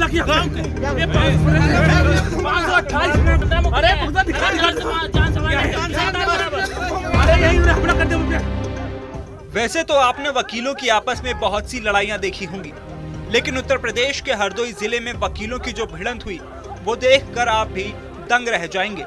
हमला किया। वैसे तो आपने वकीलों की आपस में बहुत सी लड़ाइयां देखी होंगी, लेकिन उत्तर प्रदेश के हरदोई जिले में वकीलों की जो भिड़ंत हुई वो देखकर आप भी दंग रह जाएंगे।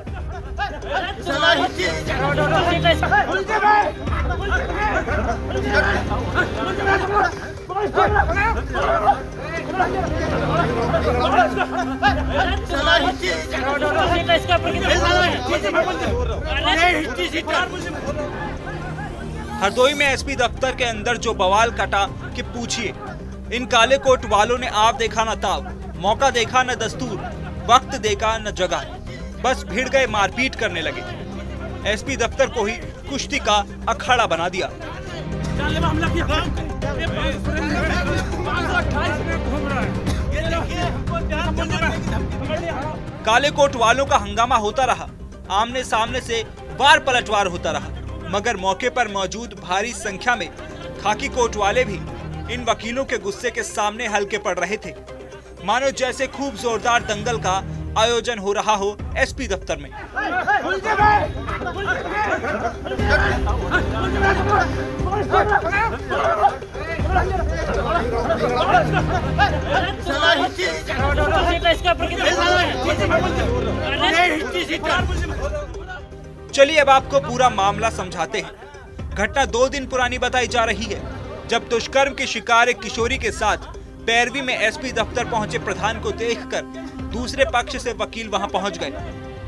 हरदोई में एसपी दफ्तर के अंदर जो बवाल कटा कि पूछिए। इन काले कोट वालों ने आप देखा न ताव, मौका देखा न दस्तूर, वक्त देखा न जगह, बस भिड़ गए, मारपीट करने लगे। एसपी दफ्तर को ही कुश्ती का अखाड़ा बना दिया। हमला किया। काले कोट वालों का हंगामा होता रहा, आमने सामने से वार पलटवार होता रहा, मगर मौके पर मौजूद भारी संख्या में खाकी कोट वाले भी इन वकीलों के गुस्से के सामने हल्के पड़ रहे थे, मानो जैसे खूब जोरदार दंगल का आयोजन हो रहा हो एसपी दफ्तर में। चलिए अब आपको पूरा मामला समझाते हैं। घटना 2 दिन पुरानी बताई जा रही है, जब दुष्कर्म की शिकार एक किशोरी के साथ पैरवी में एसपी दफ्तर पहुंचे प्रधान को देखकर दूसरे पक्ष से वकील वहां पहुंच गए।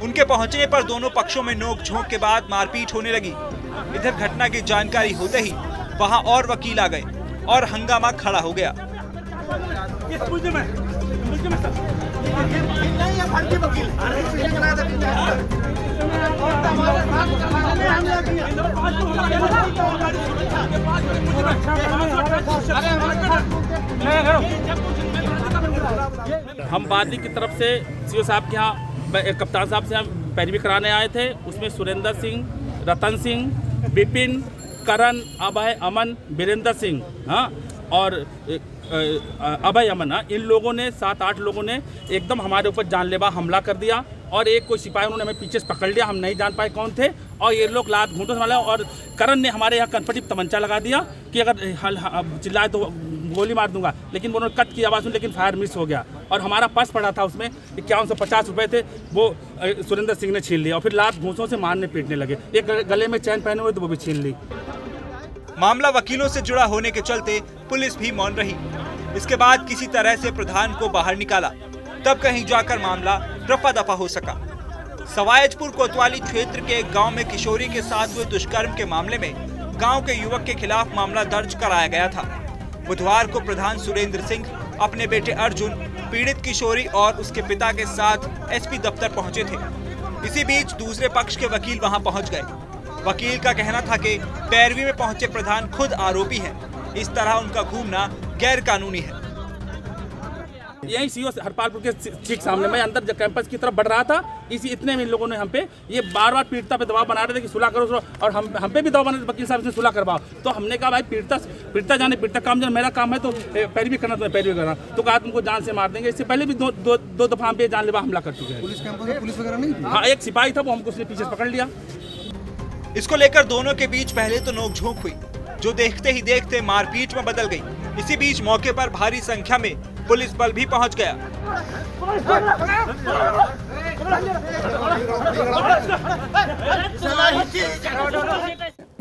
उनके पहुंचने पर दोनों पक्षों में नोक-झोंक के बाद मारपीट होने लगी। इधर घटना की जानकारी होते ही वहां और वकील आ गए और हंगामा खड़ा हो गया। हम वादी की तरफ से सीओ साहब के यहाँ कप्तान साहब से हम पैरवी कराने आए थे। उसमें सुरेंद्र सिंह, रतन सिंह, विपिन, करण, अभय, अमन, वीरेंद्र सिंह, हाँ, और अभय, अमन, हाँ, इन लोगों ने 7-8 लोगों ने एकदम हमारे ऊपर जानलेवा हमला कर दिया। और एक कोई सिपाही उन्होंने हमें पीछे से पकड़ लिया, हम नहीं जान पाए कौन थे। और ये लोग लात घूंटों से मारा। और करण ने हमारे यहाँ कन्फर्टिव तमंचा लगा दिया कि अगर चिल्लाए तो गोली मार दूंगा, लेकिन उन्होंने कट की आवाज़ सुनी, लेकिन फायर मिस हो गया। और हमारा पर्स पड़ा था, उसमें 5150 रुपये थे, वो सुरेंद्र सिंह ने छीन लिया। और फिर लात घूंसों से मारने पीटने लगे। एक गले में चैन पहने हुए तो वो भी छीन ली। मामला वकीलों से जुड़ा होने के चलते पुलिस भी मौन रही। इसके बाद किसी तरह से प्रधान को बाहर निकाला, तब कहीं जाकर मामला रफा दफा हो सका। सवायजपुर कोतवाली क्षेत्र के एक गांव में किशोरी के साथ हुए दुष्कर्म के मामले में गांव के युवक के खिलाफ मामला दर्ज कराया गया था। बुधवार को प्रधान सुरेंद्र सिंह अपने बेटे अर्जुन, पीड़ित किशोरी और उसके पिता के साथ एसपी दफ्तर पहुंचे थे। इसी बीच दूसरे पक्ष के वकील वहां पहुंच गए। वकील का कहना था कि पैरवी में पहुंचे प्रधान खुद आरोपी हैं, इस तरह उनका घूमना गैर कानूनी है। यही सीओ हरपालपुर के ठीक सामने, मैं अंदर कैंपस की तरफ बढ़ रहा था, इतने में इन लोगों ने हम पे ये बार-बार पीड़िता पे दबाव बना रहे थे कि सुलह करो, और हम पे भी दबाव बना रहे थे, वकील साहब से सुलह करवाओ। तो हमने कहा भाई पीड़िता जाने, पीड़िता काम जाने, मेरा काम है तो पैरवी करना, तो पैरवी करना। तो कहा तुमको जान से मार देंगे। इससे पहले भी दो दफा हम पे जानलेवा हमला कर चुके हैं। पुलिस कैंपस में पुलिस वगैरह नहीं? हाँ, एक सिपाही था, वो हमको उसने पीछे पकड़ लिया। इसको लेकर दोनों के बीच पहले तो नोक-झोंक हुई, जो देखते ही देखते मारपीट में बदल गई। इसी बीच मौके पर भारी संख्या में पुलिस बल भी पहुंच गया।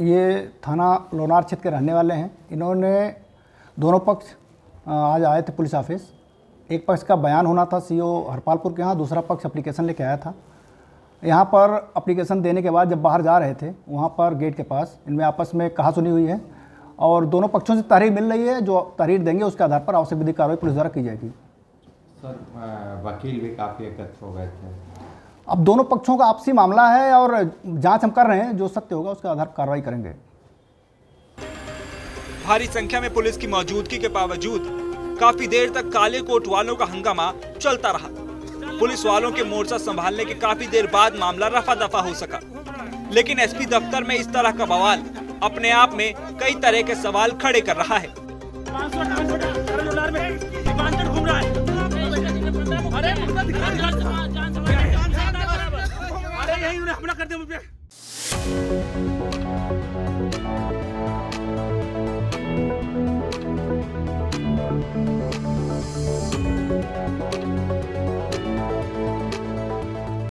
ये थाना लोनार क्षेत्र के रहने वाले हैं। इन्होंने दोनों पक्ष आज आए थे पुलिस ऑफिस। एक पक्ष का बयान होना था सीओ हरपालपुर के यहाँ, दूसरा पक्ष एप्लीकेशन लेके आया था। यहाँ पर एप्लीकेशन देने के बाद जब बाहर जा रहे थे, वहाँ पर गेट के पास इनमें आपस में कहा सुनी हुई है और दोनों पक्षों से तहरीर मिल रही है। जो तहरीर देंगे उसके आधार पर आवश्यक विधिक कार्रवाई पुलिस द्वारा की जाएगी। सर, वकील भी काफ़ी एकत्र हो गए थे। अब दोनों पक्षों का आपसी मामला है और जांच हम कर रहे हैं, जो सत्य होगा उसके आधार पर कार्रवाई करेंगे। भारी संख्या में पुलिस की मौजूदगी के बावजूद काफी देर तक काले कोट वालों का हंगामा चलता रहा। पुलिस वालों के मोर्चा संभालने के काफी देर बाद मामला रफा दफा हो सका, लेकिन एसपी दफ्तर में इस तरह का बवाल अपने आप में कई तरह के सवाल खड़े कर रहा है। अरे यही उन्हें हमला कर दिया मुझ पे।